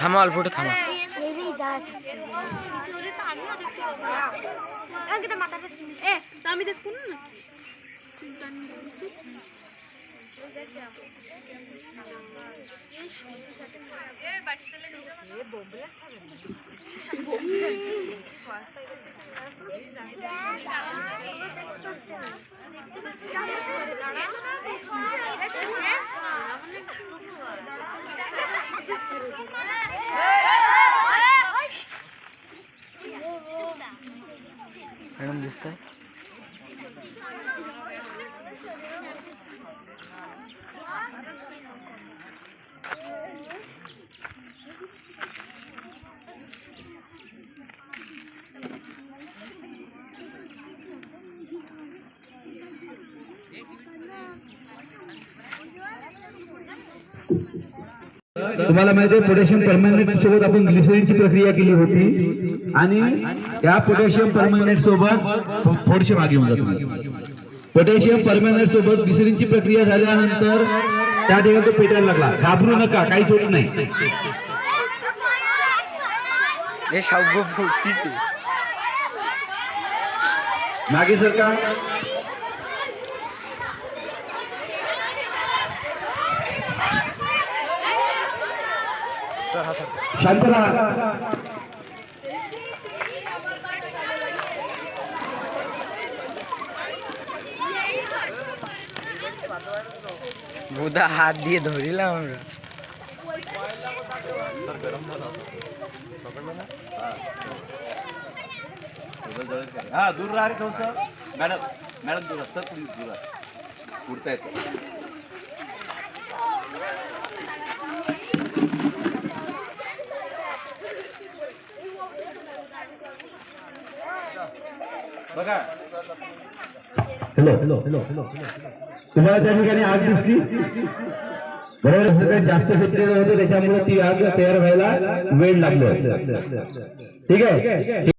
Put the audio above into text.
थांबा अल्पोट थांबा आम्ही देखू ना मॅडम दिसतंय तुम्हाला माहिती आहे पोटॅशियम परमॅंगनेट सोबत आपण ग्लिसरीनची प्रक्रिया केली होती आणि त्या पोटॅशियम परमॅंगनेट सोबत थोडेसे मागे होऊन जातो पोटॅशियम परमॅंगनेट सोबत ग्लिसरीनची प्रक्रिया झाल्यानंतर त्या ठिकाणी तो पेटायला लागला घाबरू नका काहीच होत नाही हे शाबू फुटतीच मागे सरका शांत राहा बुधा हाथ दिए धोरीला हमरा हाँ दूर रहा रे थोड़ा मैडम मैडम दूर सर प्लीज दूर उड़ता है बघा हॅलो हॅलो हॅलो हॅलो तुम्हाला त्या ठिकाणी आग दिसली बरोबर सगळ्यात जास्त क्षेत्रीय होतं त्याच्यामुळे ती आग तयार व्हायला वेळ लागलो ठीक आहे